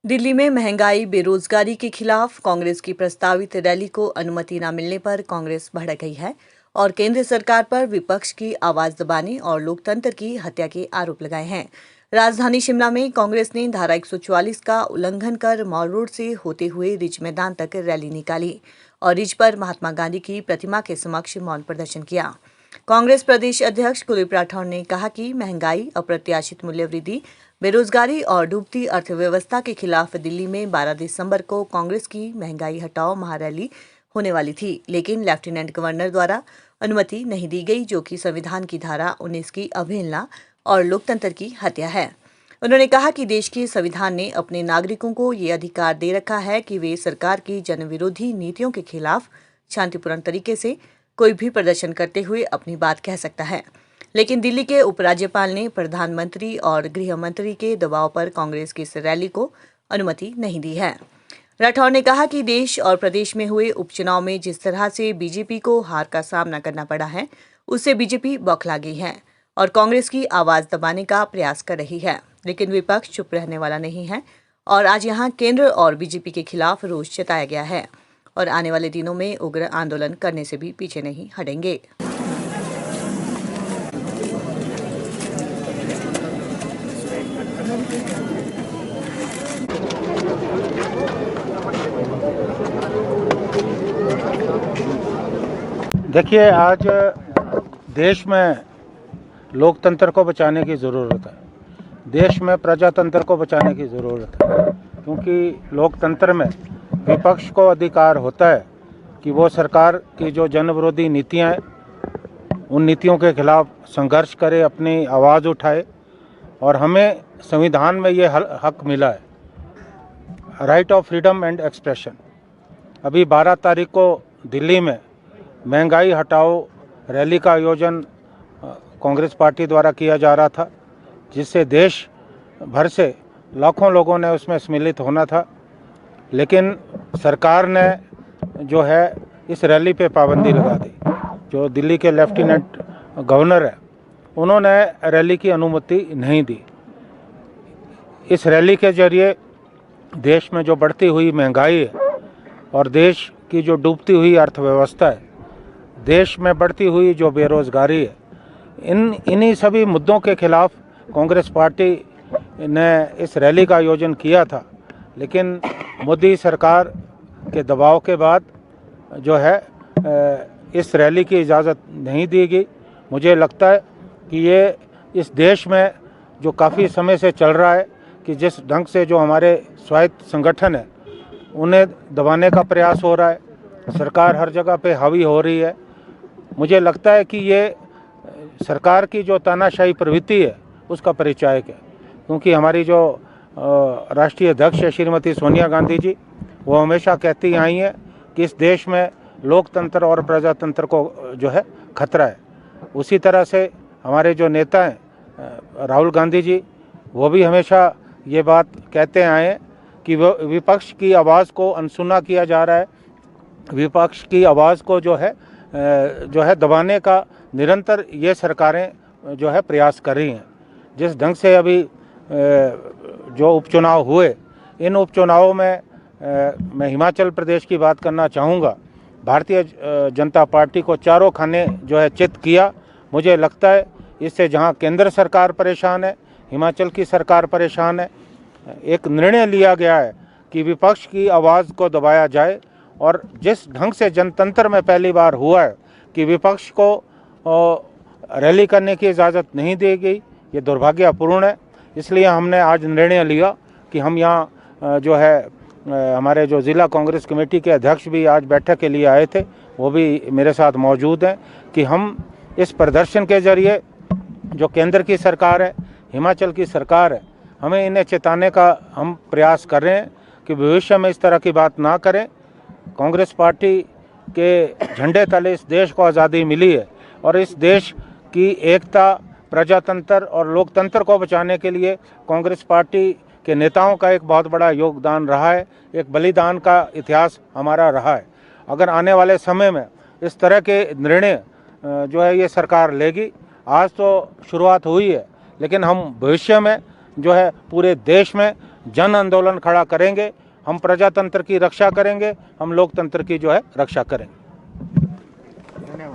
दिल्ली में महंगाई बेरोजगारी के खिलाफ कांग्रेस की प्रस्तावित रैली को अनुमति न मिलने पर कांग्रेस भड़क गई है और केंद्र सरकार पर विपक्ष की आवाज दबाने और लोकतंत्र की हत्या के आरोप लगाए हैं। राजधानी शिमला में कांग्रेस ने धारा 144 का उल्लंघन कर मॉल रोड से होते हुए रिज मैदान तक रैली निकाली और रिज पर महात्मा गांधी की प्रतिमा के समक्ष मौन प्रदर्शन किया। कांग्रेस प्रदेश अध्यक्ष कुलदीप राठौर ने कहा कि महंगाई, अप्रत्याशित मूल्य वृद्धि, बेरोजगारी और डूबती अर्थव्यवस्था के खिलाफ दिल्ली में 12 दिसंबर को कांग्रेस की महंगाई हटाओ महारैली होने वाली थी, लेकिन लेफ्टिनेंट गवर्नर द्वारा अनुमति नहीं दी गई, जो कि संविधान की धारा 19 की अवहेलना और लोकतंत्र की हत्या है। उन्होंने कहा कि देश के संविधान ने अपने नागरिकों को ये अधिकार दे रखा है कि वे सरकार की जनविरोधी नीतियों के खिलाफ शांतिपूर्ण तरीके से कोई भी प्रदर्शन करते हुए अपनी बात कह सकता है। लेकिन दिल्ली के उपराज्यपाल ने प्रधानमंत्री और गृह मंत्री के दबाव पर कांग्रेस की इस रैली को अनुमति नहीं दी है। राठौर ने कहा कि देश और प्रदेश में हुए उपचुनाव में जिस तरह से बीजेपी को हार का सामना करना पड़ा है, उससे बीजेपी बौखला गई है और कांग्रेस की आवाज दबाने का प्रयास कर रही है। लेकिन विपक्ष चुप रहने वाला नहीं है और आज यहां केंद्र और बीजेपी के खिलाफ रोष जताया गया है और आने वाले दिनों में उग्र आंदोलन करने से भी पीछे नहीं हटेंगे। देखिए, आज देश में लोकतंत्र को बचाने की ज़रूरत है, देश में प्रजातंत्र को बचाने की ज़रूरत है, क्योंकि लोकतंत्र में विपक्ष को अधिकार होता है कि वो सरकार की जो जन विरोधी नीतियाँ हैं उन नीतियों के खिलाफ संघर्ष करे, अपनी आवाज़ उठाए। और हमें संविधान में ये हक मिला है, right of freedom and expression. अभी 12 तारीख को दिल्ली में महंगाई हटाओ रैली का आयोजन कांग्रेस पार्टी द्वारा किया जा रहा था, जिससे देश भर से लाखों लोगों ने उसमें सम्मिलित होना था। लेकिन सरकार ने जो है इस रैली पे पाबंदी लगा दी। जो दिल्ली के लेफ्टिनेंट गवर्नर है, उन्होंने रैली की अनुमति नहीं दी। इस रैली के जरिए देश में जो बढ़ती हुई महंगाई है और देश की जो डूबती हुई अर्थव्यवस्था है, देश में बढ़ती हुई जो बेरोजगारी है, इन्हीं सभी मुद्दों के खिलाफ कांग्रेस पार्टी ने इस रैली का आयोजन किया था। लेकिन मोदी सरकार के दबाव के बाद जो है इस रैली की इजाज़त नहीं दी गई। मुझे लगता है कि ये इस देश में जो काफ़ी समय से चल रहा है कि जिस ढंग से जो हमारे स्वायत्त संगठन है उन्हें दबाने का प्रयास हो रहा है, सरकार हर जगह पे हावी हो रही है। मुझे लगता है कि ये सरकार की जो तानाशाही प्रवृत्ति है उसका परिचायक है, क्योंकि हमारी जो राष्ट्रीय अध्यक्ष है श्रीमती सोनिया गांधी जी, वो हमेशा कहती आई हैं कि इस देश में लोकतंत्र और प्रजातंत्र को जो है खतरा है। उसी तरह से हमारे जो नेता हैं राहुल गांधी जी, वो भी हमेशा ये बात कहते आए हैं कि वो विपक्ष की आवाज़ को अनसुना किया जा रहा है, विपक्ष की आवाज़ को जो है दबाने का निरंतर ये सरकारें जो है प्रयास कर रही हैं। जिस ढंग से अभी जो उपचुनाव हुए, इन उपचुनावों में मैं हिमाचल प्रदेश की बात करना चाहूँगा। भारतीय जनता पार्टी को चारों खाने जो है चित किया। मुझे लगता है इससे जहाँ केंद्र सरकार परेशान है, हिमाचल की सरकार परेशान है। एक निर्णय लिया गया है कि विपक्ष की आवाज़ को दबाया जाए और जिस ढंग से जनतंत्र में पहली बार हुआ है कि विपक्ष को रैली करने की इजाज़त नहीं दी गई, ये दुर्भाग्यपूर्ण है। इसलिए हमने आज निर्णय लिया कि हम यहाँ जो है हमारे जो ज़िला कांग्रेस कमेटी के अध्यक्ष भी आज बैठक के लिए आए थे, वो भी मेरे साथ मौजूद हैं, कि हम इस प्रदर्शन के जरिए जो केंद्र की सरकार है, हिमाचल की सरकार है, हमें इन्हें चेताने का हम प्रयास कर रहे हैं कि भविष्य में इस तरह की बात ना करें। कांग्रेस पार्टी के झंडे तले इस देश को आज़ादी मिली है और इस देश की एकता, प्रजातंत्र और लोकतंत्र को बचाने के लिए कांग्रेस पार्टी के नेताओं का एक बहुत बड़ा योगदान रहा है, एक बलिदान का इतिहास हमारा रहा है। अगर आने वाले समय में इस तरह के निर्णय जो है ये सरकार लेगी, आज तो शुरुआत हुई है, लेकिन हम भविष्य में जो है पूरे देश में जन आंदोलन खड़ा करेंगे। हम प्रजातंत्र की रक्षा करेंगे, हम लोकतंत्र की जो है रक्षा करेंगे।